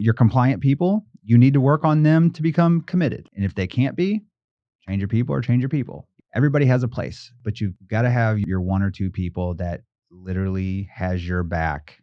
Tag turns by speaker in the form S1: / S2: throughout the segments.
S1: Your compliant people, you need to work on them to become committed. And if they can't be, change your people or change your people. Everybody has a place, but you've got to have your one or two people that literally has your back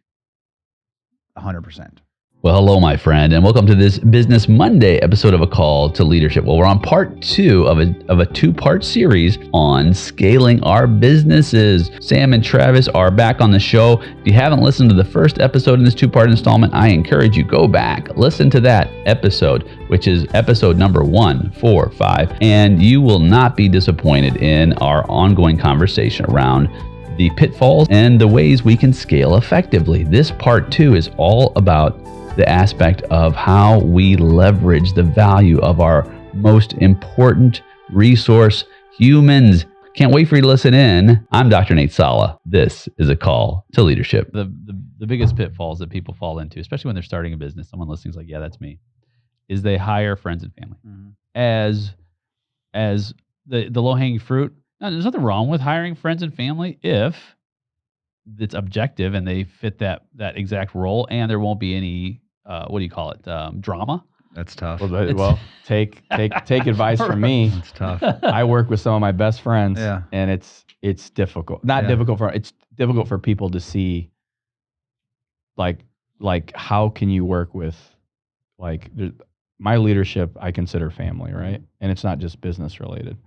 S1: 100%.
S2: Well, hello, my friend, and welcome to this Business Monday episode of A Call to Leadership. Well, we're on part 2 of a 2-part series on scaling our businesses. Sam and Travis are back on the show. If you haven't listened to the first episode in this 2-part installment, I encourage you, go back, listen to that episode, which is episode number 145, and you will not be disappointed in our ongoing conversation around the pitfalls and the ways we can scale effectively. This part 2 is all about the aspect of how we leverage the value of our most important resource, humans. Can't wait for you to listen in. I'm Dr. Nate Salah. This is A Call to Leadership. The biggest pitfalls that people fall into, especially when they're starting a business, someone listening is like, yeah, that's me, is they hire friends and family as the low-hanging fruit. Now, there's nothing wrong with hiring friends and family if it's objective and they fit that exact role, and there won't be any drama.
S1: That's tough.
S3: Well, take advice from me.
S1: It's tough.
S3: I work with some of my best friends,
S1: Yeah.
S3: and it's difficult. It's difficult for people to see, like how can you work with, my leadership I consider family, right? And it's not just business related,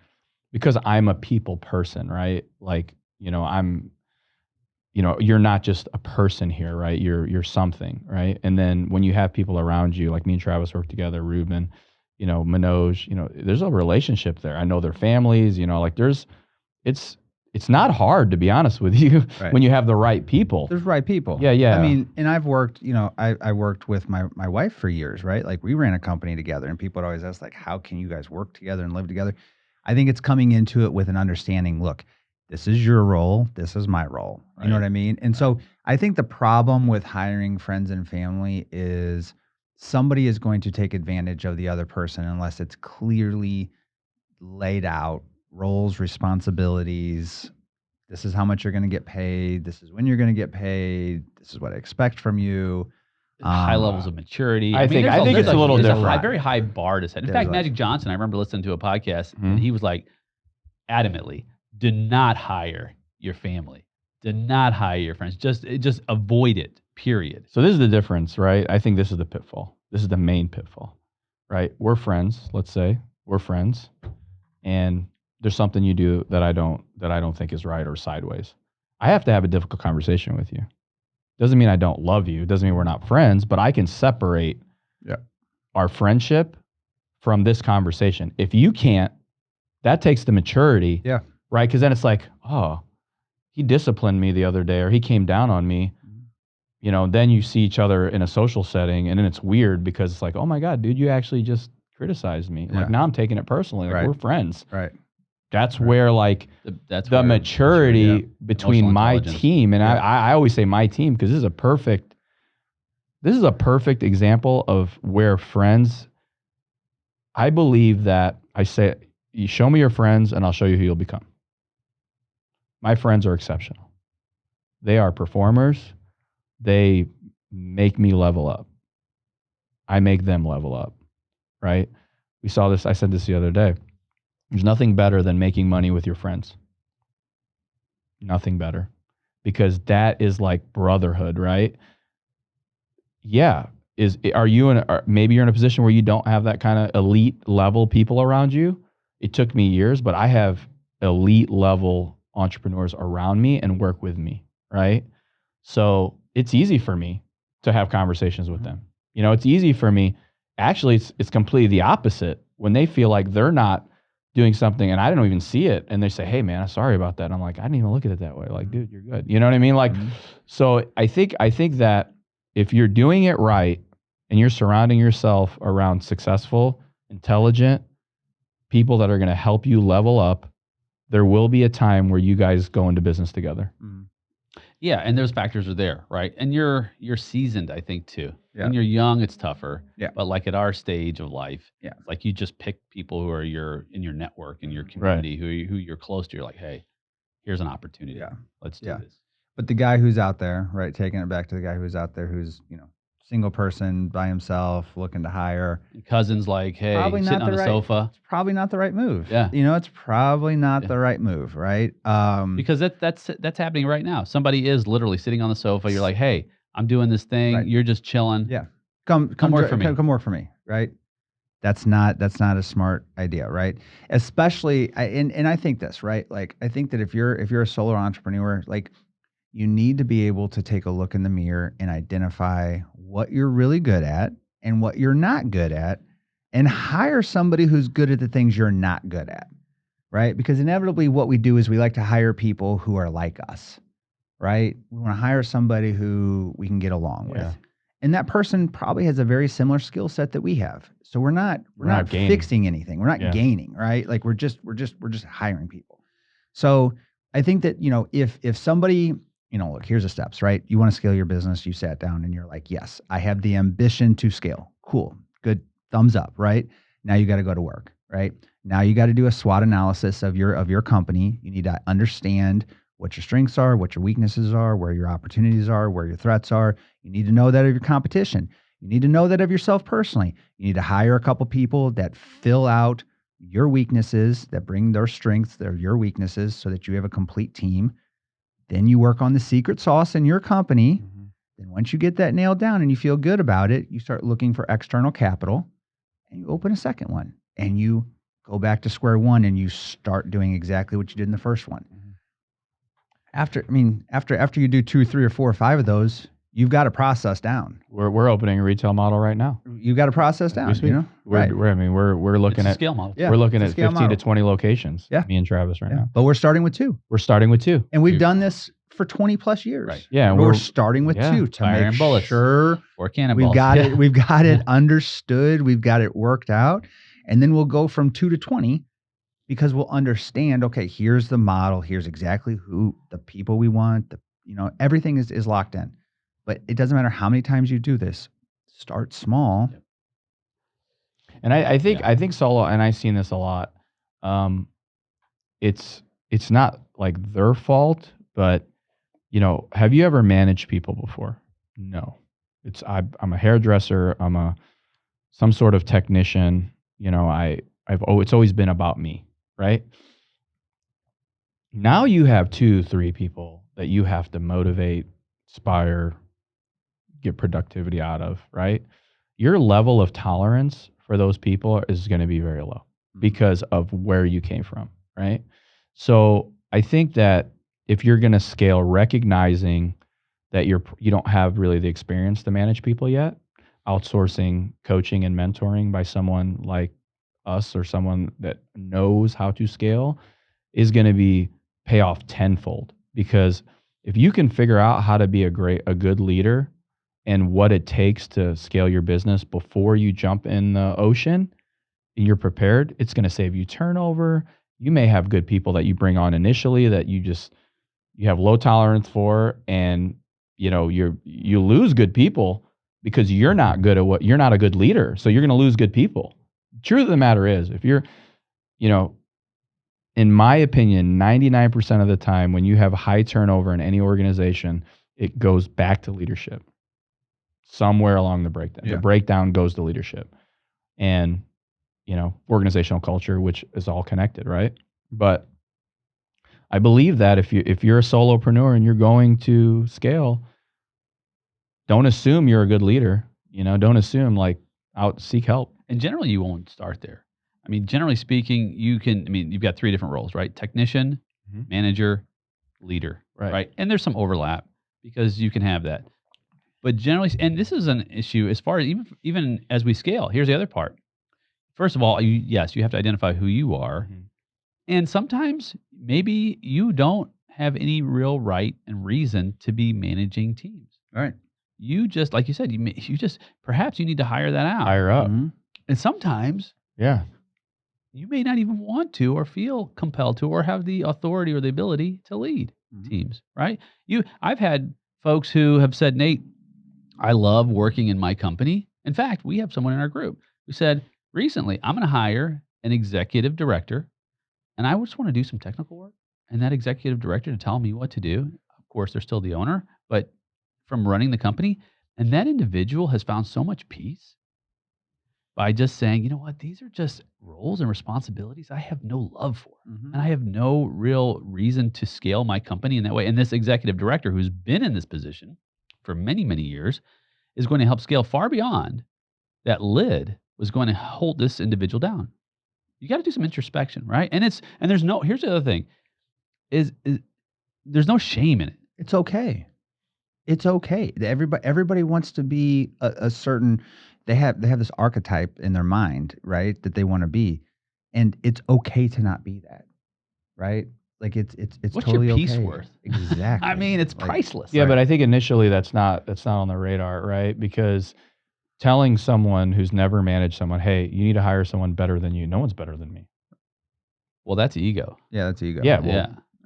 S3: because I'm a people person, right? You're not just a person here, right? You're something, right? And then when you have people around you, like me and Travis work together, Ruben, Manoj, there's a relationship there. I know their families, it's not hard, to be honest with you,
S1: Right.
S3: when you have the right people.
S1: There's right people.
S3: Yeah.
S1: I mean, and I've worked, I worked with my wife for years, right? Like we ran a company together, and people would always ask, like, how can you guys work together and live together? I think it's coming into it with an understanding, look, this is your role, this is my role. You know what I mean? And so I think the problem with hiring friends and family is somebody is going to take advantage of the other person unless it's clearly laid out, roles, responsibilities. This is how much you're going to get paid. This is when you're going to get paid. This is what I expect from you.
S2: High levels of maturity.
S3: I think it's a little different.
S2: A very high bar to set. In fact, Magic Johnson, I remember listening to a podcast, and he was like, adamantly, do not hire your family. Do not hire your friends. Just avoid it, period.
S3: So this is the difference, right? I think this is the pitfall. This is the main pitfall, right? We're friends, let's say. We're friends. And there's something you do that I don't think is right or sideways. I have to have a difficult conversation with you. Doesn't mean I don't love you. Doesn't mean we're not friends, but I can separate our friendship from this conversation. If you can't, that takes the maturity.
S1: Yeah.
S3: Right? Because then it's like, oh, he disciplined me the other day, or he came down on me. Then you see each other in a social setting, and then it's weird because it's like, oh my God, dude, you actually just criticized me.
S1: Yeah.
S3: Like now I'm taking it personally. Like we're friends.
S1: Right.
S3: That's where
S2: that's
S3: the maturity between my
S2: intelligence.
S3: team, and I always say my team because this is a perfect example of where friends. I believe that I say, you show me your friends, and I'll show you who you'll become. My friends are exceptional. They are performers. They make me level up. I make them level up, right? We saw this. I said this the other day. There's nothing better than making money with your friends. Nothing better. Because that is like brotherhood, right? Yeah. Maybe you're in a position where you don't have that kind of elite level people around you? It took me years, but I have elite level entrepreneurs around me and work with me, right? So it's easy for me to have conversations with them. It's easy for me. Actually, it's completely the opposite. When they feel like they're not doing something and I don't even see it, and they say, hey man, I'm sorry about that. And I'm like, I didn't even look at it that way. Like, dude, you're good. You know what I mean? So I think that if you're doing it right and you're surrounding yourself around successful, intelligent people that are going to help you level up, there will be a time where you guys go into business together.
S2: Yeah, and those factors are there, right? And you're seasoned, I think, too.
S1: Yeah.
S2: When you're young, it's tougher.
S1: Yeah.
S2: But like at our stage of life,
S1: Yeah.
S2: like you just pick people who are in your network, in your community, who you're close to. You're like, hey, here's an opportunity.
S1: Yeah.
S2: Let's do this.
S1: But the guy who's out there, right, taking it back to the guy who's out there who's, single person by himself looking to hire.
S2: Cousin's like, hey,
S1: Probably
S2: sitting
S1: not
S2: on
S1: the
S2: the
S1: right.
S2: sofa.
S1: It's probably not the right move.
S2: Yeah.
S1: It's probably not
S2: Yeah.
S1: the right move, right?
S2: Because that's happening right now. Somebody is literally sitting on the sofa. You're like, hey, I'm doing this thing.
S1: Right.
S2: You're just chilling.
S1: Yeah.
S2: Come work for me.
S1: Come work for me, right? That's not a smart idea, right? Especially, and I think this, right? Like, I think that if you're a solo entrepreneur, like, you need to be able to take a look in the mirror and identify what you're really good at and what you're not good at, and hire somebody who's good at the things you're not good at, right? Because inevitably what we do is we like to hire people who are like us, right? We want to hire somebody who we can get along with.
S3: Yeah.
S1: And that person probably has a very similar skill set that we have. So we're not
S3: gaining.
S1: fixing anything. We're not
S3: Yeah.
S1: gaining, right? Like we're just hiring people. So I think that, if somebody, look, here's the steps, right? You want to scale your business, you sat down and you're like, yes, I have the ambition to scale. Cool. Good. Thumbs up, right? Now you got to go to work, right? Now you got to do a SWOT analysis of your company. You need to understand what your strengths are, what your weaknesses are, where your opportunities are, where your threats are. You need to know that of your competition. You need to know that of yourself personally. You need to hire a couple people that fill out your weaknesses, that bring their strengths, your weaknesses, so that you have a complete team. Then you work on the secret sauce in your company.
S3: Mm-hmm.
S1: Then once you get that nailed down and you feel good about it, you start looking for external capital and you open a second one and you go back to square one and you start doing exactly what you did in the first one. After you do 2, 3, or 4, or 5 of those, you've got a process down.
S3: We're opening a retail model right now.
S1: You've got a process down. Right.
S3: We're looking
S2: It's a
S3: at
S2: scale model.
S1: Yeah,
S3: we're looking
S1: it's
S3: at
S1: a scale
S3: 15 to
S1: model.
S3: 20 locations.
S1: Yeah.
S3: Me and Travis right now.
S1: But we're starting with 2,
S3: We're starting with 2.
S1: and we've done this for 20 plus years.
S2: Right.
S3: Yeah, and
S1: we're starting with 2 to
S2: Firing
S1: make
S2: bullets.
S1: sure
S2: Or cannonballs.
S1: we've got it. We've got it understood. We've got it worked out, and then we'll go from 2 to 20. Because we'll understand, okay, here's the model, here's exactly who the people we want, everything is locked in. But it doesn't matter how many times you do this. Start small.
S2: Yep.
S3: And I think solo, and I've seen this a lot. It's not like their fault, but have you ever managed people before? No. I'm a hairdresser. I'm some sort of technician. It's always been about me, right? Now you have 2, 3 people that you have to motivate, inspire, get productivity out of, right? Your level of tolerance for those people is going to be very low because of where you came from, right? So I think that if you're going to scale, recognizing that you don't have really the experience to manage people yet, outsourcing coaching and mentoring by someone like us or someone that knows how to scale is going to pay off tenfold. Because if you can figure out how to be a good leader and what it takes to scale your business before you jump in the ocean and you're prepared, it's going to save you turnover. You may have good people that you bring on initially that you have low tolerance for, and you lose good people because you're not a good leader. So you're going to lose good people. Truth of the matter is, if you're, in my opinion, 99% of the time when you have high turnover in any organization, it goes back to leadership. Somewhere along the breakdown.
S1: Yeah.
S3: The breakdown goes to leadership. And, organizational culture, which is all connected, right? But I believe that if you're a solopreneur and you're going to scale, don't assume you're a good leader. Don't assume seek help.
S2: And generally, you won't start there. I mean, generally speaking, you've got 3 different roles, right? Technician, manager, leader, right? And there's some overlap because you can have that. But generally, and this is an issue as far as even as we scale. Here's the other part. First of all, you have to identify who you are.
S3: Mm-hmm.
S2: And sometimes maybe you don't have any real right and reason to be managing teams.
S1: All right.
S2: You just, like you said, perhaps you need to hire that out.
S3: Hire up.
S1: Mm-hmm.
S2: And sometimes
S3: Yeah.
S2: you may not even want to or feel compelled to or have the authority or the ability to lead teams, right? I've had folks who have said, Nate, I love working in my company. In fact, we have someone in our group who said recently, I'm going to hire an executive director and I just want to do some technical work. And that executive director to tell me what to do. Of course, they're still the owner, but from running the company. And that individual has found so much peace by just saying, you know what, these are just roles and responsibilities I have no love for.
S1: Mhm.
S2: And I have no real reason to scale my company in that way. And this executive director who's been in this position for many, many years is going to help scale far beyond that lid was going to hold this individual down. You got to do some introspection, right? And there's no, here's the other thing is there's no shame in it.
S1: It's okay. It's okay. Everybody wants to be a certain. They have this archetype in their mind, right? That they want to be, and it's okay to not be that, right? Like it's
S2: What's
S1: totally
S2: your peace
S1: okay.
S2: worth?
S1: Exactly.
S2: I mean, it's
S1: Like,
S2: priceless.
S3: Yeah, but I think initially that's not on the radar, right? Because telling someone who's never managed someone, hey, you need to hire someone better than you. No one's better than me.
S2: Well, that's ego.
S1: Yeah, that's ego.
S3: Yeah, well,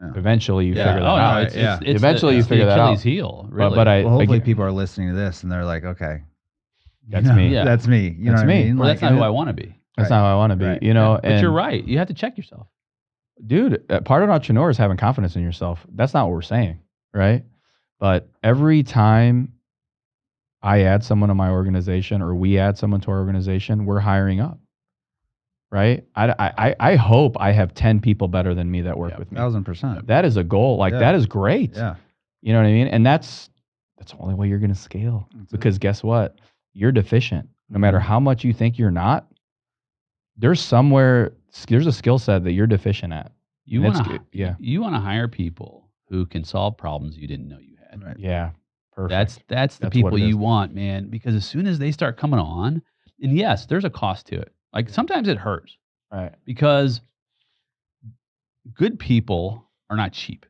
S2: Yeah.
S3: eventually you figure that
S2: Oh,
S3: out.
S2: no, it's,
S1: Yeah.
S2: it's
S3: Eventually
S2: the,
S3: you
S2: it's
S3: figure
S2: the
S3: that out.
S2: Achilles heel, really.
S3: But
S1: Well, hopefully
S3: again,
S1: people are listening to this and they're like, okay,
S3: That's me.
S2: Yeah.
S1: That's me. You know
S3: That's
S1: what I
S3: me.
S1: mean?
S2: Or
S1: Like,
S2: that's not who I want to be.
S3: that's
S1: Right.
S3: not how I want to be.
S1: Right.
S3: You know,
S2: But
S3: and
S2: you're right. You have to check yourself.
S3: dude, part of an entrepreneur is having confidence in yourself. That's not what we're saying, right? But every time I add someone to my organization or we add someone to our organization, we're hiring up, right? I hope I have 10 people better than me that work with me.
S1: 1,000%.
S3: That is a goal. Like
S1: Yeah.
S3: that is great.
S1: Yeah.
S3: You know what I mean? And that's the only way you're going to scale.
S1: That's it.
S3: Because guess what? You're deficient. No matter how much you think you're not, there's a skill set that you're deficient at.
S2: You
S3: And
S2: want
S3: it's
S2: to
S3: good. Yeah.
S2: You want to hire people who can solve problems you didn't know you had.
S1: Right.
S3: Yeah. Perfect.
S2: That's the
S3: That's
S2: people
S3: what it
S2: you
S3: is.
S2: want, man, because as soon as they start coming on, and yes, there's a cost to it. Like sometimes it hurts
S3: Right.
S2: because good people are not cheap,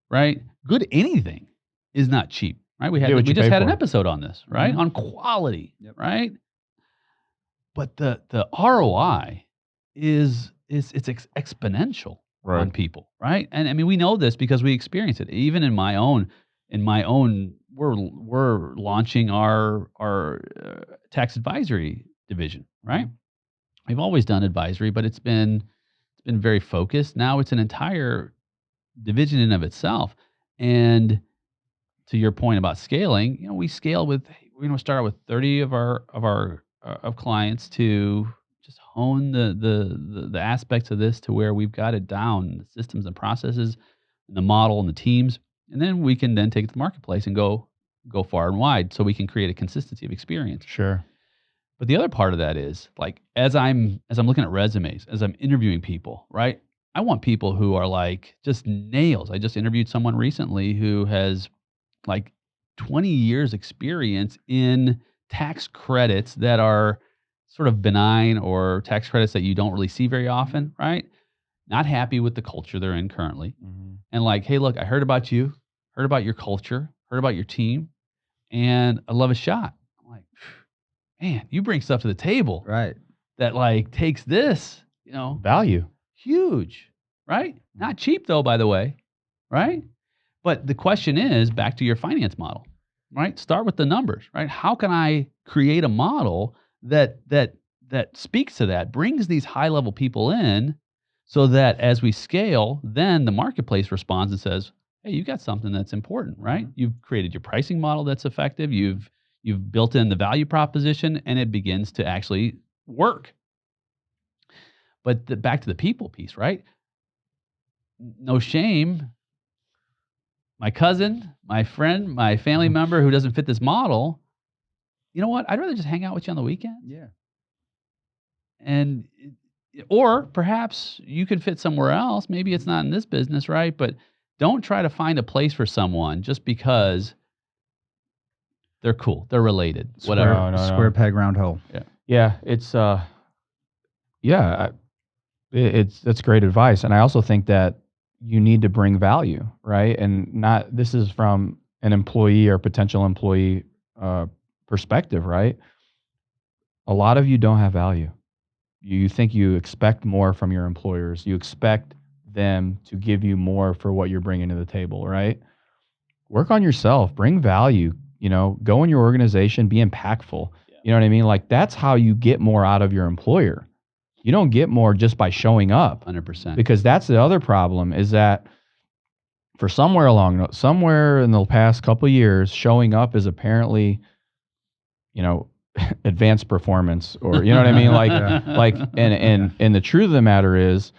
S2: right? Good anything is not cheap, right? We
S3: Get what
S2: we
S3: you
S2: just
S3: pay
S2: had an
S3: for.
S2: episode on this, right?
S1: Mhm.
S2: On quality,
S1: Yep.
S2: right? But the ROI is exponential on people, right? And I mean, we know this because we experience it. Even in my own, we're launching our tax advisory division, right? We've always done advisory, but it's been very focused. Now it's an entire division in of itself. And to your point about scaling, you know, we scale with, we're going to start with 30 of our clients to just hone the aspects of this to where we've got it down, the systems and processes, and the model and the teams, and then we can then take it to the marketplace and go far and wide, so we can create a consistency of experience.
S3: Sure.
S2: But the other part of that is like as I'm looking at resumes, as I'm interviewing people, right? I want people who are like just nails. I just interviewed someone recently who has like 20 years experience in tax credits that are sort of benign or tax credits that you don't really see very often, right? Not happy with the culture they're in currently.
S3: Mm-hmm.
S2: And like, hey, look, I heard about you, heard about your culture, heard about your team, and I'd love a shot. I'm like, man, you bring stuff to the table
S1: Right.
S2: that like takes this, you know,
S3: Value.
S2: huge, right? Not cheap though, by the way, right? But the question is back to your finance model, right? Start with the numbers, right? How can I create a model that speaks to that, brings these high level people in, so that as we scale, then the marketplace responds and says, hey, you got something that's important, right? You've created your pricing model that's effective. You've built in the value proposition, and it begins to actually work. But back to the people piece, right? No shame. My cousin, my friend, my family member who doesn't fit this model, you know what? I'd rather just hang out with you on the weekend.
S1: Yeah.
S2: And or perhaps you could fit somewhere else. Maybe it's not in this business, right? But don't try to find a place for someone just because they're cool, they're related, whatever.
S3: No.
S1: Square peg, round hole.
S3: Yeah, it's that's great advice, and I also think that you need to bring value, right? And not, this is from an employee or potential employee perspective, right? A lot of you don't have value. You think you expect more from your employers. You expect them to give you more for what you're bringing to the table, right? Work on yourself, bring value, you know, go in your organization, be impactful.
S2: Yeah.
S3: You know what I mean? Like that's how you get more out of your employer. You don't get more just by showing up.
S2: 100%.
S3: Because that's the other problem, is that for somewhere in the past couple of years, showing up is apparently advanced performance, or you know what I mean? Like, and the truth of the matter is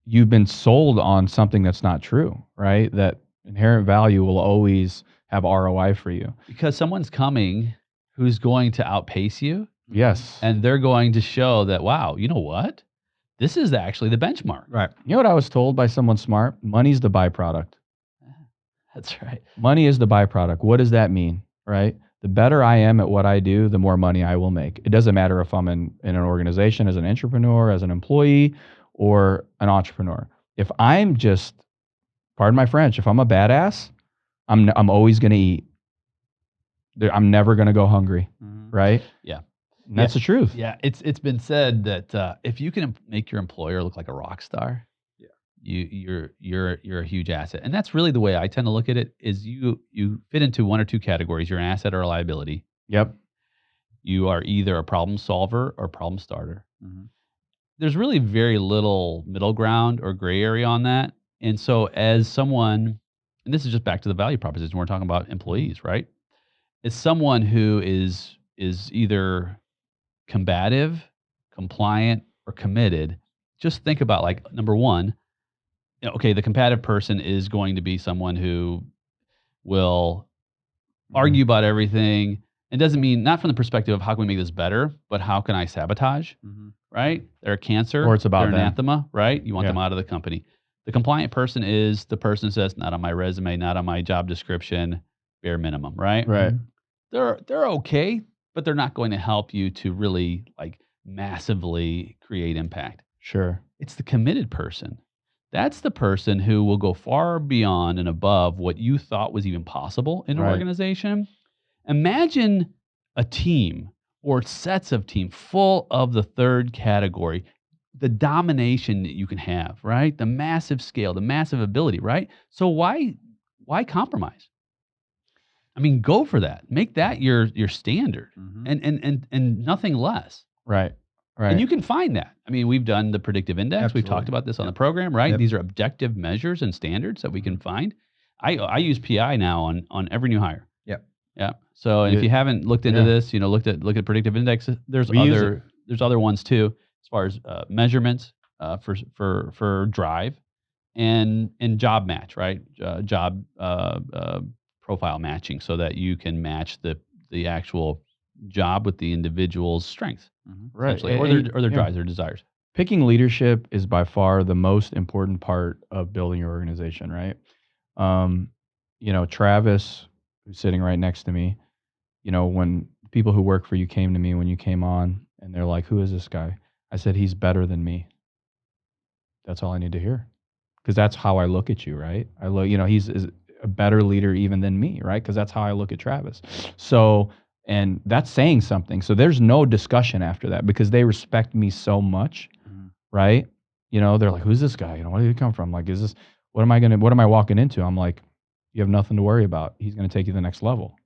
S3: you've been sold on something that's not true, right? That inherent value will always have ROI for you.
S2: Because someone's coming who's going to outpace you.
S3: Yes.
S2: And they're going to show that, wow, you know what? This is actually the benchmark.
S1: Right.
S3: You know what I was told by someone smart? Money's the byproduct.
S2: That's right.
S3: Money is the byproduct. What does that mean, right? The better I am at what I do, the more money I will make. It doesn't matter if I'm in an organization as an entrepreneur, as an employee, or an entrepreneur. If I'm just, pardon my French, if I'm a badass, I'm always going to eat. I'm never going to go hungry, right?
S2: Yeah.
S3: And that's the truth.
S2: Yeah, it's been said that if you can make your employer look like a rock star, you're a huge asset. And that's really the way I tend to look at it. Is you fit into one or two categories. You're an asset or a liability.
S3: Yep.
S2: You are either a problem solver or a problem starter. There's really very little middle ground or gray area on that. And so as someone, and this is just back to the value proposition, we're talking about employees, right? It's someone who is either combative, compliant, or committed. Just think about, like, number one, okay, the combative person is going to be someone who will argue about everything. It doesn't mean, not from the perspective of how can we make this better, but how can I sabotage, right? They're a cancer,
S3: Or it's about
S2: they're
S3: them.
S2: anathema, right? You want them out of the company. The compliant person is the person who says, not on my resume, not on my job description, bare minimum, right?
S3: Right.
S2: They're okay, but they're not going to help you to really, like, massively create impact.
S3: Sure.
S2: It's the committed person. That's the person who will go far beyond and above what you thought was even possible in an organization. Imagine a team or sets of teams full of the third category, the domination that you can have, right? The massive scale, the massive ability, right? So why compromise? I mean, go for that. Make that your standard, and nothing less.
S3: Right. Right.
S2: And you can find that. I mean, we've done the predictive index.
S1: Absolutely.
S2: We've talked about this on the program, right?
S1: Yep.
S2: These are objective measures and standards that we can find. I use PI now on every new hire.
S1: Yep.
S2: Yeah. So if you haven't looked into this, look at predictive index. There's other ones too, as far as measurements for drive and job match, right? Job profile matching, so that you can match the actual job with the individual's strengths,
S3: Right.
S2: or their drives, their desires.
S3: Picking leadership is by far the most important part of building your organization, right? Travis, who's sitting right next to me, when people who work for you came to me when you came on, and they're like, "Who is this guy?" I said, "He's better than me." That's all I need to hear, because that's how I look at you, right? I look, he's a better leader even than me, right? Because that's how I look at Travis. So. And that's saying something. So there's no discussion after that, because they respect me so much, right? They're like, "Who's this guy? Where did he come from? Like, what am I walking into?" I'm like, "You have nothing to worry about. He's going to take you to the next level."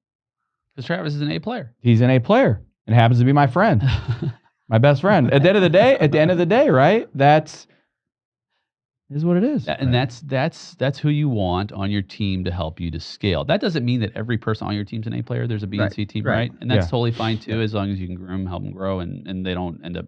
S2: Because Travis is an A player.
S3: He's an A player and happens to be my friend, my best friend. At the end of the day, right? That's is what it is.
S2: And that's who you want on your team to help you to scale. That doesn't mean that every person on your team's an A player. There's a B and C team, right? And that's totally fine too, as long as you can groom, help them grow, and they don't end up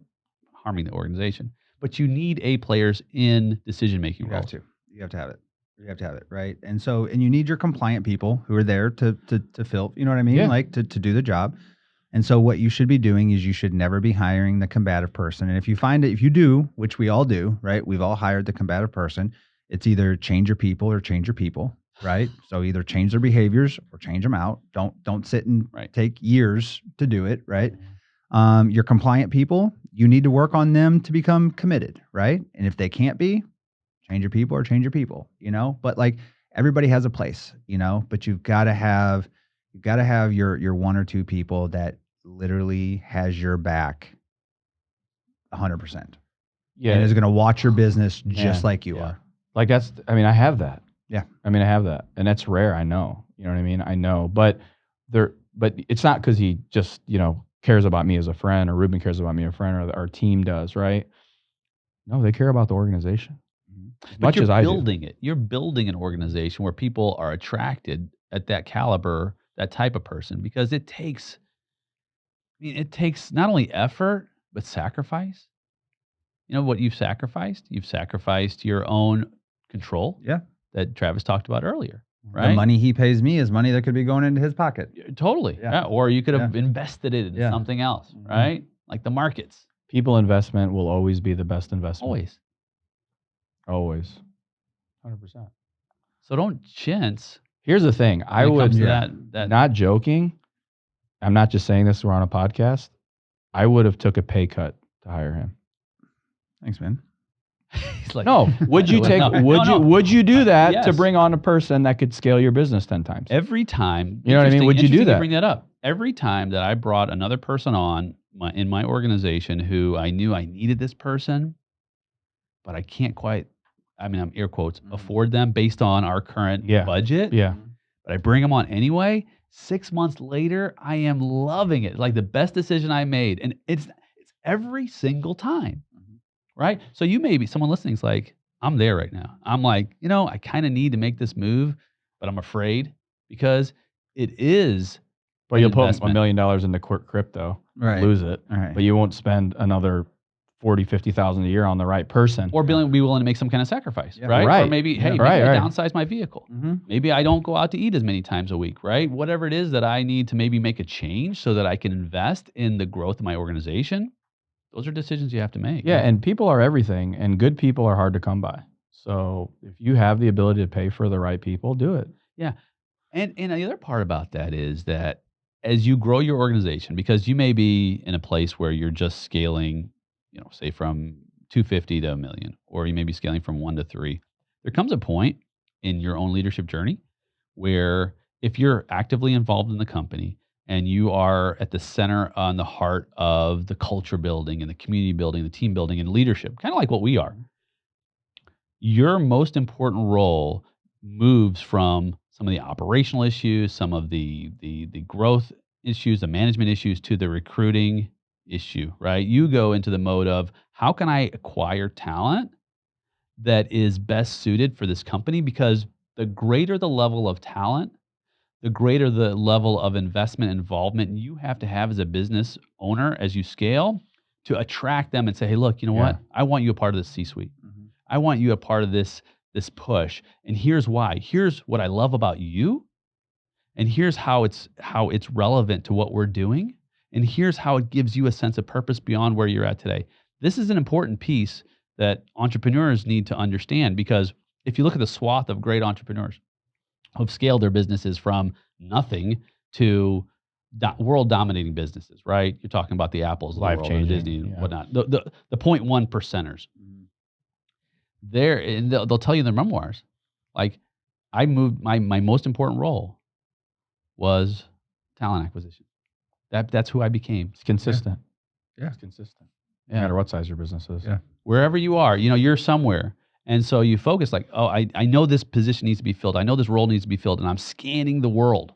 S2: harming the organization. But you need A players in decision-making roles.
S1: You have to have it. You have to have it, right? And you need your compliant people who are there to fill, you know what I mean?
S3: Yeah.
S1: Like to do the job. And so what you should be doing is you should never be hiring the combative person. And if you do, which we all do, right? We've all hired the combative person. It's either change your people or change your people, right? So either change their behaviors or change them out. Don't sit and take years to do it, right? Your compliant people, you need to work on them to become committed, right? And if they can't be, change your people or change your people, But like everybody has a place, but you've got to have your one or two people that literally has your back 100%.
S3: Yeah.
S1: And is going to watch your business just like you are.
S3: Like I have that.
S1: Yeah.
S3: I have that. And that's rare. I know. You know what I mean? I know. But it's not because he just, cares about me as a friend, or Ruben cares about me as a friend, or our team does, right? No, they care about the organization. As much as I do.
S2: You're building an organization where people are attracted at that caliber that type of person, because it takes not only effort but sacrifice. You know what you've sacrificed? You've sacrificed your own control
S1: Yeah.
S2: that Travis talked about earlier,
S1: The
S2: right?
S1: money he pays me is money that could be going into his pocket.
S2: Totally.
S1: Yeah.
S2: Yeah. Or you could have invested it in
S1: Yeah.
S2: something else,
S1: Mhm.
S2: right? Like the markets.
S3: People investment will always be the best investment.
S2: Always.
S3: Always. 100%.
S2: So don't chintz.
S3: Here's the thing. I
S2: when it
S3: would,
S2: comes to that
S3: not joking, I'm not just saying this, we're on a podcast. I would have took a pay cut to hire him.
S1: Thanks, man.
S2: he's like,
S3: No, would you take?
S2: No,
S3: would
S2: no,
S3: you?
S2: no.
S3: Would you do that to
S2: Yes.
S3: bring on a person that could scale your business 10 times?
S2: Every time,
S3: You know what I mean? Would you do
S2: interesting
S3: that?
S2: bring that up. Every time that I brought another person on in my organization who I knew I needed this person, but I can't quite, I'm air quotes, afford them based on our current budget.
S3: Yeah.
S2: But I bring them on anyway. 6 months later, I am loving it. Like the best decision I made. And it's every single time, right? So you may be, someone listening is like, I'm there right now. I'm like, I kind of need to make this move, but I'm afraid because it is.
S3: But you'll put
S2: investment.
S3: $1 million into crypto,
S1: Right.
S3: lose it,
S1: Right.
S3: but you won't spend another 40, 50,000 a year on the right person.
S2: Or be willing to make some kind of sacrifice,
S1: Yeah.
S2: right? Or
S3: Right.
S2: maybe,
S1: Yeah.
S2: hey, maybe
S3: Right,
S2: I
S3: right.
S2: downsize my vehicle.
S1: Mm-hmm.
S2: Maybe I don't go out to eat as many times a week, right? Whatever it is that I need to maybe make a change so that I can invest in the growth of my organization. Those are decisions you have to make.
S3: Yeah, and people are everything, and good people are hard to come by. So if you have the ability to pay for the right people, do it.
S2: Yeah. And the other part about that is that as you grow your organization, because you may be in a place where you're just scaling, say from 250 to $1 million, or you may be scaling from 1 to 3. There comes a point in your own leadership journey where if you're actively involved in the company and you are at the center on the heart of the culture building and the community building, the team building and leadership, kind of like what we are, your most important role moves from some of the operational issues, some of the growth issues, the management issues, to the recruiting issue, right? You go into the mode of how can I acquire talent that is best suited for this company? Because the greater the level of talent, the greater the level of investment involvement you have to have as a business owner as you scale to attract them and say, hey, look, you know what? I want you a part of this C-suite. I want you a part of this push. And here's why. Here's what I love about you. And here's how it's relevant to what we're doing. And here's how it gives you a sense of purpose beyond where you're at today. This is an important piece that entrepreneurs need to understand, because if you look at the swath of great entrepreneurs who've scaled their businesses from nothing to world dominating businesses, right? You're talking about the Apples of the world, and Disney and whatnot. The 0.1 percenters. And they'll tell you in their memoirs, like, I moved, my most important role was talent acquisition. That's who I became.
S3: It's consistent.
S1: Yeah.
S3: It's consistent.
S2: Yeah.
S3: No matter what size your business is.
S1: Yeah.
S2: Wherever you are, you're somewhere. And so you focus like, oh, I know this position needs to be filled. I know this role needs to be filled. And I'm scanning the world.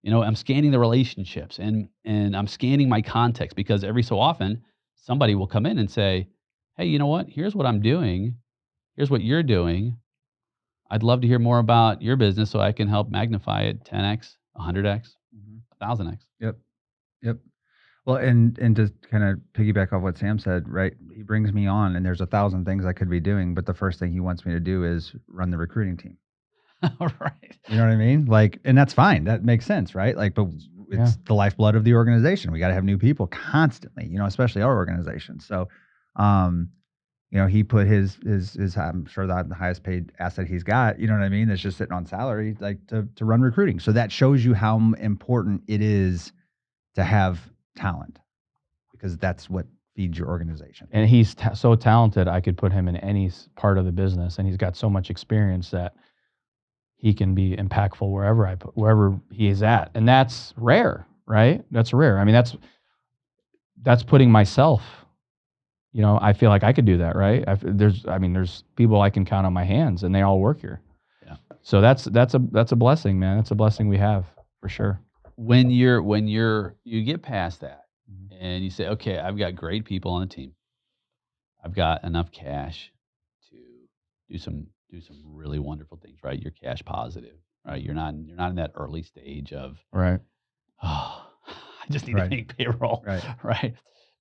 S2: I'm scanning the relationships and I'm scanning my context, because every so often somebody will come in and say, hey, you know what? Here's what I'm doing. Here's what you're doing. I'd love to hear more about your business so I can help magnify it 10x, 100x, 1000x.
S1: Yep. Well, and to kind of piggyback off what Sam said, right? He brings me on and there's 1,000 things I could be doing, but the first thing he wants me to do is run the recruiting team.
S2: Right.
S1: You know what I mean? Like, and that's fine. That makes sense, right? Like, but it's the lifeblood of the organization. We got to have new people constantly, especially our organization. So, he put his I'm sure the highest paid asset he's got, you know what I mean? That's just sitting on salary, like to run recruiting. So that shows you how important it is to have talent, because that's what feeds your organization.
S3: And he's so talented, I could put him in any part of the business, and he's got so much experience that he can be impactful wherever he is at. And that's rare, right? That's rare. I mean, that's putting myself, I feel like I could do that, right? There's people I can count on my hands, and they all work here.
S2: Yeah.
S3: So that's a blessing, man. That's a blessing we have for sure.
S2: When you get past that and you say, okay, I've got great people on the team. I've got enough cash to do some really wonderful things, right? You're cash positive. right? You're not in that early stage of,
S3: Right.
S2: oh, I just need
S1: Right.
S2: to make payroll,
S1: Right.
S2: right?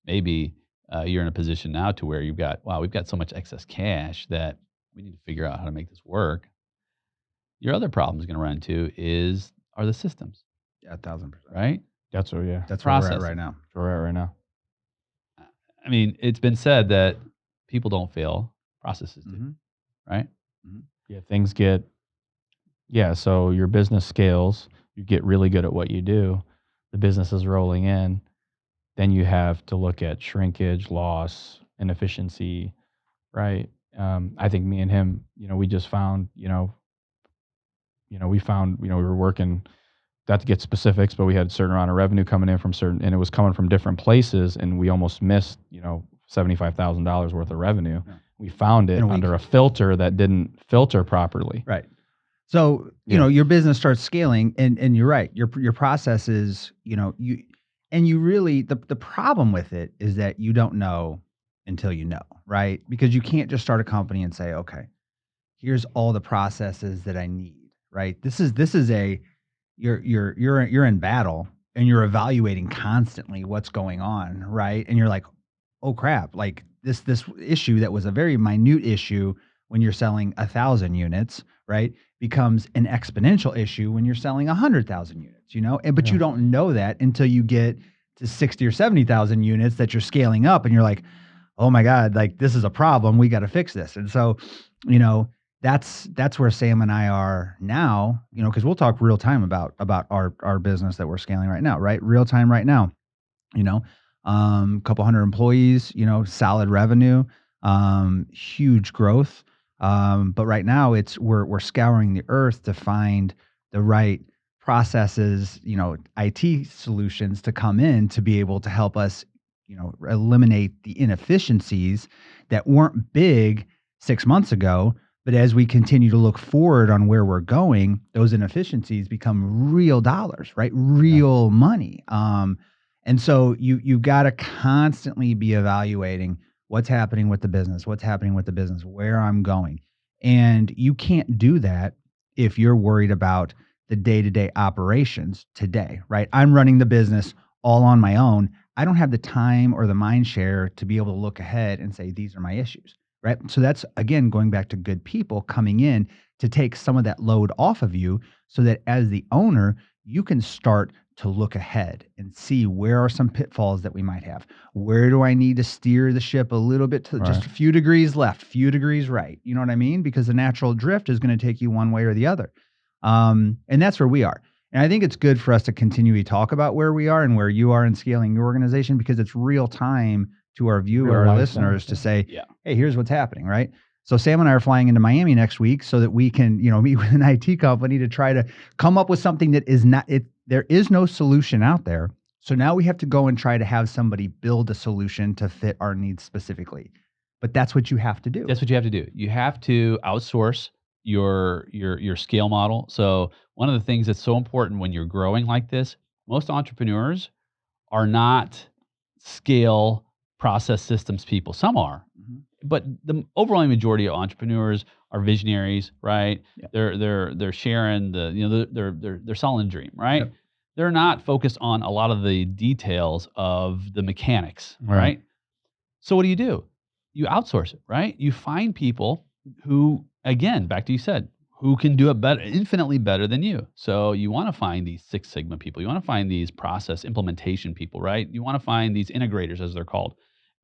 S2: Maybe you're in a position now to where we've got so much excess cash that we need to figure out how to make this work. Your other problem is going to run into are the systems,
S1: Yeah, 1,000%.
S2: right?
S3: That's what. Yeah.
S1: That's where we're at
S2: Processes.
S1: right now.
S3: Where we're at right now.
S2: I mean, it's been said that people don't fail, processes do,
S1: Mhm.
S2: right?
S3: Yeah. Things get. Yeah. So your business scales. You get really good at what you do. The business is rolling in. Then you have to look at shrinkage, loss, inefficiency, right? I think me and him, we just found, we were working, not to get specifics, but we had a certain amount of revenue coming in from and it was coming from different places, and we almost missed, $75,000 worth of revenue.
S1: Yeah.
S3: We found it
S1: In a week.
S3: under a filter that didn't filter properly.
S1: Right. So, your business starts scaling, and you're right. Your process is, you really, the problem with it is that you don't know until you know, right? Because you can't just start a company and say, okay, here's all the processes that I need, right? This is you're in battle, and you're evaluating constantly what's going on, right? And you're like, oh crap, like this issue that was a very minute issue when you're selling 1,000 units, right, becomes an exponential issue when you're selling 100,000 units, but you don't know that until you get to 60 or 70,000 units that you're scaling up, and you're like, oh my God, like this is a problem. We got to fix this. And so, that's where Sam and I are now, because we'll talk real time about our business that we're scaling right now, right? Real time right now, couple hundred employees, solid revenue, huge growth. But right now we're scouring the earth to find the right processes, IT solutions to come in to be able to help us, eliminate the inefficiencies that weren't big 6 months ago. But as we continue to look forward on where we're going, those inefficiencies become real dollars, right? Real money. And so you've got to constantly be evaluating what's happening with the business, where I'm going. And you can't do that if you're worried about the day-to-day operations today, right? I'm running the business all on my own. I don't have the time or the mind share to be able to look ahead and say, these are my issues, right? So that's, again, going back to good people coming in to take some of that load off of you so that as the owner, you can start to look ahead and see where are some pitfalls that we might have. Where do I need to steer the ship a little bit to just a few degrees left, few degrees right? You know what I mean? Because the natural drift is going to take you one way or the other. And that's where we are. And I think it's good for us to continually talk about where we are and where you are in scaling your organization, because it's real time to our listeners to say, hey, here's what's happening, right? So Sam and I are flying into Miami next week so that we can, meet with an IT company to try to come up with something that is not it. There is no solution out there. So now we have to go and try to have somebody build a solution to fit our needs specifically. But that's what you have to do.
S2: That's what you have to do. You have to outsource your scale model. So one of the things that's so important when you're growing like this, most entrepreneurs are not scale process systems people. Some are, but the overwhelming majority of entrepreneurs are visionaries, right? Yeah. They're sharing they're selling a dream, right? Yep. They're not focused on a lot of the details of the mechanics, right? So what do? You outsource it, right? You find people who, again, back to you said, who can do it better, infinitely better than you. So you want to find these Six Sigma people. You want to find these process implementation people, right? You want to find these integrators, as they're called.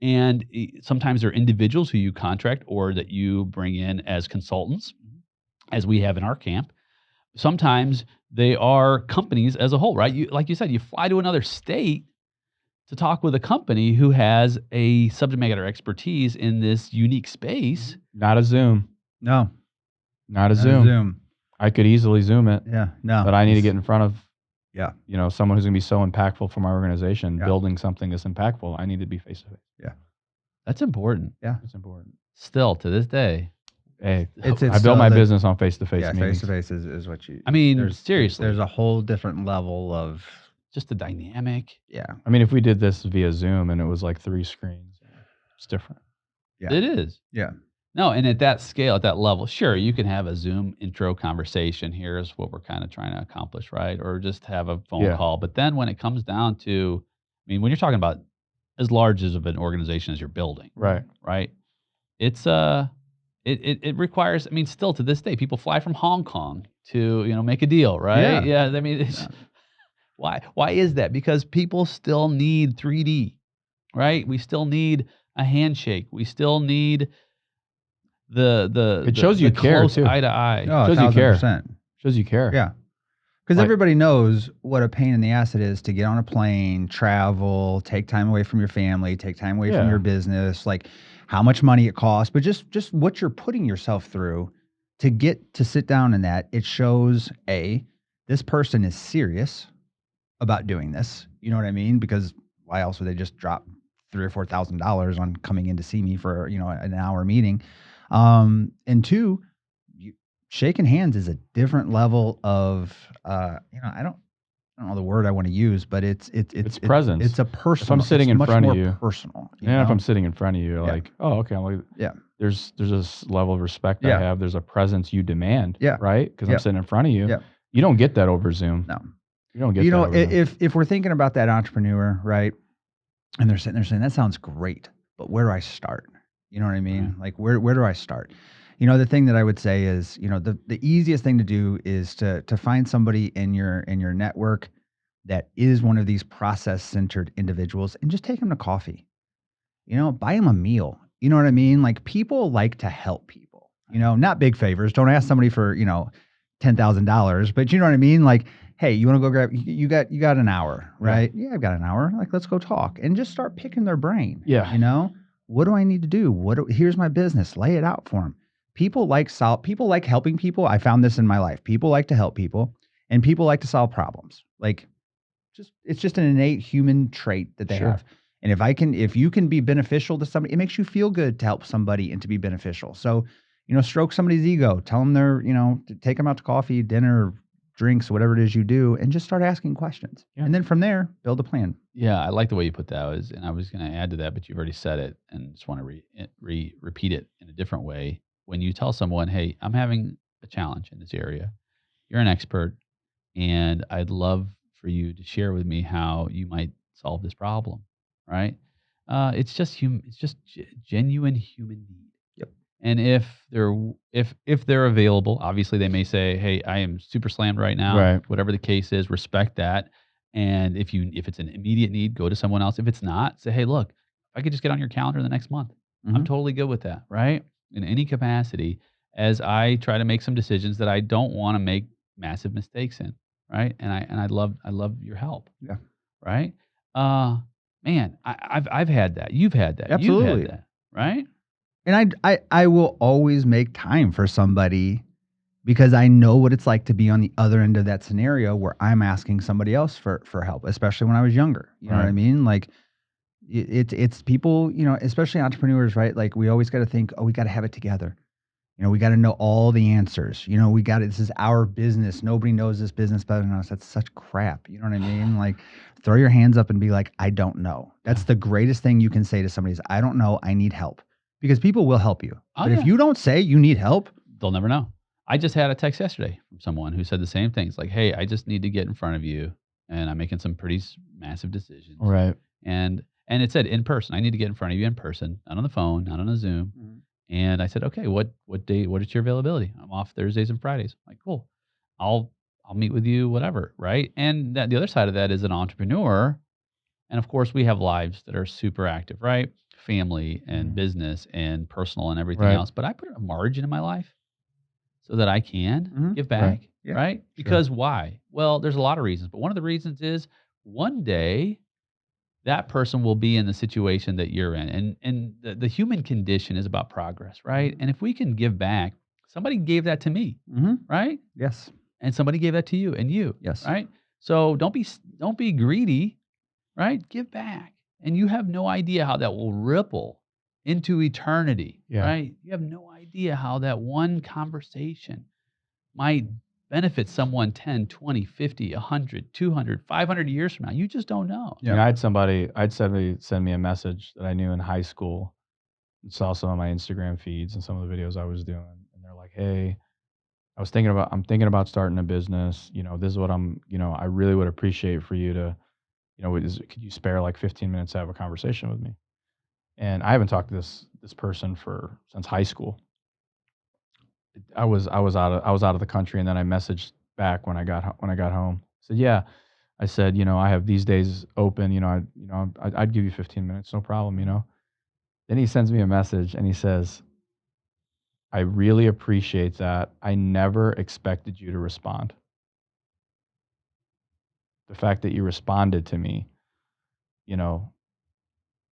S2: And sometimes they're individuals who you contract or that you bring in as consultants, as we have in our camp. Sometimes they are companies as a whole, right? Like you said, you fly to another state to talk with a company who has a subject matter expertise in this unique space.
S3: Not a Zoom.
S1: No.
S3: Not a Zoom. I could easily Zoom it.
S1: Yeah. No.
S3: But I need to get in front of someone who's going to be so impactful for my organization, building something that's impactful. I need to be face to face.
S1: Yeah.
S2: That's important.
S1: Yeah.
S3: It's important.
S2: Still to this day.
S3: Hey, I built my business on face to face.
S1: Yeah, face to face is what you.
S2: I mean, seriously.
S1: There's a whole different level of
S2: just the dynamic.
S1: Yeah.
S3: I mean, if we did this via Zoom and it was like 3 screens, it's different.
S2: Yeah. It is.
S1: Yeah.
S2: No, and at that scale, at that level, sure, you can have a Zoom intro conversation. Here's what we're kind of trying to accomplish, right? Or just have a phone
S3: Yeah.
S2: call. But then when it comes down to, I mean, when you're talking about as large as of an organization as you're building,
S3: Right.
S2: right? It's it requires. I mean, still to this day, people fly from Hong Kong to make a deal, right?
S1: Yeah.
S2: I mean, it's,
S1: Yeah.
S2: why is that? Because people still need 3D, right? We still need a handshake. We still need
S3: It shows you care,
S2: close
S3: too.
S2: eye to eye.
S1: Oh,
S3: Shows you care.
S1: 1,000%.
S3: Shows you care.
S1: Yeah. Because
S3: Like-
S1: everybody knows what a pain in the ass it is to get on a plane, travel, take time away from your family, take time away from
S3: Yeah.
S1: your business, like how much money it costs, but just what you're putting yourself through to get to sit down in that. It shows this person is serious about doing this. You know what I mean? Because why else would they just drop $3,000 or $4,000 on coming in to see me for an hour meeting? And two, shaking hands is a different level of I don't know the word I want to use, but it's
S3: presence.
S1: It's a personal.
S3: I'm sitting
S1: it's
S3: in
S1: much
S3: front of
S1: more
S3: you,
S1: personal.
S3: And if I'm sitting in front of you, you're
S1: Yeah.
S3: like, oh, okay. I'm like,
S1: Yeah.
S3: There's this level of respect
S1: Yeah.
S3: I have. There's a presence you demand.
S1: Yeah.
S3: Right. Because
S1: Yeah.
S3: I'm sitting in front of you.
S1: Yeah.
S3: You don't get that over Zoom.
S1: No.
S3: You don't get that over Zoom.
S1: if we're thinking about that entrepreneur, right, and they're sitting there saying that sounds great, but where do I start? You know what I mean? Like where do I start? The thing that I would say is, the easiest thing to do is to find somebody in your network that is one of these process-centered individuals and just take them to coffee. Buy them a meal. You know what I mean? Like people like to help people. Not big favors. Don't ask somebody for, $10,000, but you know what I mean? Like, hey, you want to go grab you got an hour, right? Yeah, I've got an hour. Like, let's go talk and just start picking their brain.
S3: Yeah.
S1: What do I need to do? Here's my business. Lay it out for them. People like helping people. I found this in my life. People like to help people and people like to solve problems. Like it's just an innate human trait that they
S3: Sure.
S1: have. And if you can be beneficial to somebody, it makes you feel good to help somebody and to be beneficial. So, stroke somebody's ego, tell them take them out to coffee, dinner, drinks, whatever it is you do, and just start asking questions.
S3: Yeah.
S1: And then from there, build a plan.
S2: Yeah, I like the way you put that. And I was going to add to that, but you've already said it, and just want to repeat it in a different way. When you tell someone, "Hey, I'm having a challenge in this area. You're an expert, and I'd love for you to share with me how you might solve this problem." Right? It's just genuine human need.
S1: Yep.
S2: And if they're available, obviously they may say, "Hey, I am super slammed right now."
S3: Right.
S2: Whatever the case is, respect that. And if it's an immediate need, go to someone else. If it's not, say, "Hey, look, if I could just get on your calendar the next month, I'm totally good with that." Right? In any capacity, as I try to make some decisions that I don't want to make massive mistakes in. Right? And I love your help.
S1: Yeah.
S2: Right? Man, I've had that. You've had that.
S1: Absolutely.
S2: You've had that. Right?
S1: And I will always make time for somebody because I know what it's like to be on the other end of that scenario where I'm asking somebody else for help, especially when I was younger. You know what I
S3: Right.
S1: mean? Like it's people, especially entrepreneurs, right? Like we always got to think, oh, we got to have it together. We got to know all the answers. This is our business. Nobody knows this business better than us. That's such crap. You know what I mean? Like throw your hands up and be like, I don't know. That's the greatest thing you can say to somebody is, I don't know. I need help. Because people will help you.
S2: Oh,
S1: But
S2: yeah.
S1: if you don't say you need help,
S2: They'll never know. I just had a text yesterday from someone who said the same thing. It's like, "Hey, I just need to get in front of you, and I'm making some pretty massive decisions."
S3: Right.
S2: And it said in person. I need to get in front of you in person, not on the phone, not on a Zoom. And I said, "Okay, what day? What is your availability?" "I'm off Thursdays and Fridays." I'm like, "Cool, I'll meet with you, whatever." Right? And the other side of that is an entrepreneur, and of course we have lives that are super active, right? Family and business and personal and everything
S3: Right.
S2: else. But I put a margin in my life so that I can give back,
S3: Right.
S1: Yeah.
S2: right? Because why? Well, there's a lot of reasons, but one of the reasons is one day that person will be in the situation that you're in. And the human condition is about progress, right? And if we can give back, somebody gave that to me, right?
S1: Yes.
S2: And somebody gave that to you and you,
S1: Yes.
S2: right? So don't be greedy, right? Give back. And you have no idea how that will ripple into eternity,
S3: Yeah.
S2: right? You have no idea how that one conversation might benefit someone 10, 20, 50, 100, 200, 500 years from now. You just don't know.
S1: Yeah.
S3: I had somebody send me a message that I knew in high school. saw some of my Instagram feeds and some of the videos I was doing, and they're like, "Hey, I'm thinking about starting a business. This is what I really would appreciate for you to, could you spare like 15 minutes to have a conversation with me?" And I haven't talked to this person since high school. I was out of the country, and then I messaged back when I got home. I said, "Yeah," I said, "I have these days open. I'd give you 15 minutes, no problem. Then he sends me a message and he says, "I really appreciate that. I never expected you to respond. The fact that you responded to me,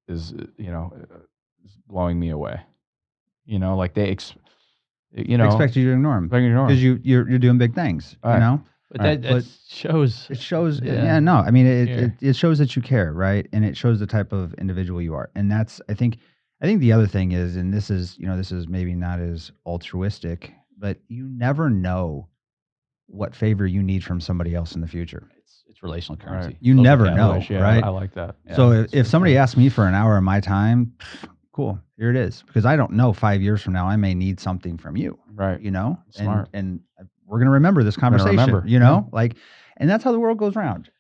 S3: is is blowing me away. Like they
S1: Expect you to ignore them because you're doing big things.
S3: Right.
S2: But that shows.
S1: It shows.
S2: Yeah.
S1: Yeah, no. I mean,
S2: Care.
S1: it shows that you care, right? And it shows the type of individual you are. And that's, I think the other thing is, and this is maybe not as altruistic, but you never know what favor you need from somebody else in the future.
S2: It's relational currency.
S1: Right. You
S2: Social
S1: never
S2: capital.
S1: know,
S3: Yeah,
S1: right?
S3: I like that.
S2: Yeah,
S1: so if somebody asks me for an hour of my time, cool, here it is. Because I don't know, 5 years from now, I may need something from you.
S3: Right.
S1: Smart. And we're going to remember this conversation, and that's how the world goes round.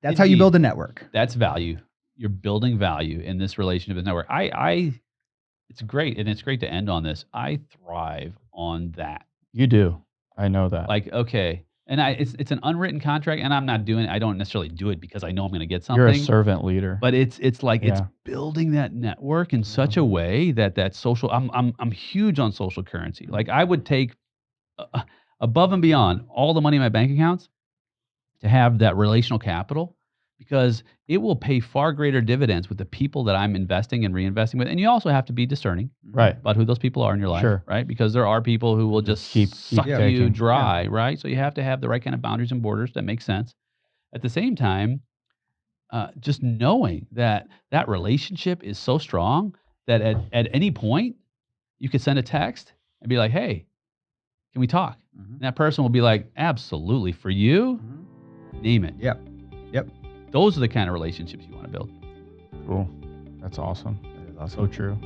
S1: That's how you build a network.
S2: That's value. You're building value in this relationship with network. It's great. And it's great to end on this. I thrive on that.
S3: You do. I know that.
S2: Like, okay. And it's an unwritten contract, and I'm not doing it. I don't necessarily do it because I know I'm going to get something.
S3: You're a servant leader.
S2: But it's building that network in such a way that social. I'm huge on social currency. Like I would take above and beyond all the money in my bank accounts to have that relational capital, because it will pay far greater dividends with the people that I'm investing and reinvesting with. And you also have to be discerning,
S3: right,
S2: about who those people are in your life,
S3: sure,
S2: right? Because there are people who will just suck you
S3: taking.
S2: dry, right? So you have to have the right kind of boundaries and borders that make sense. At the same time, just knowing that relationship is so strong that at any point you could send a text and be like, "Hey, can we talk?"
S1: Mm-hmm.
S2: And that person will be like, "Absolutely, for you, name it."
S1: Yep.
S2: Those are the kind of relationships you want to build.
S3: Cool. That's awesome.
S1: That is awesome.
S3: So true.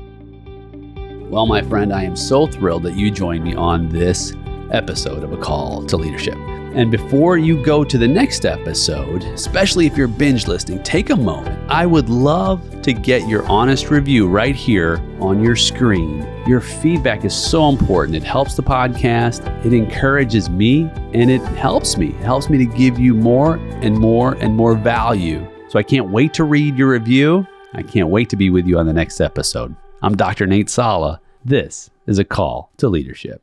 S2: Well, my friend, I am so thrilled that you joined me on this episode of A Call to Leadership. And before you go to the next episode, especially if you're binge listening, take a moment. I would love to get your honest review right here on your screen. Your feedback is so important. It helps the podcast, it encourages me, and it helps me. It helps me to give you more and more and more value. So I can't wait to read your review. I can't wait to be with you on the next episode. I'm Dr. Nate Salah. This is A Call to Leadership.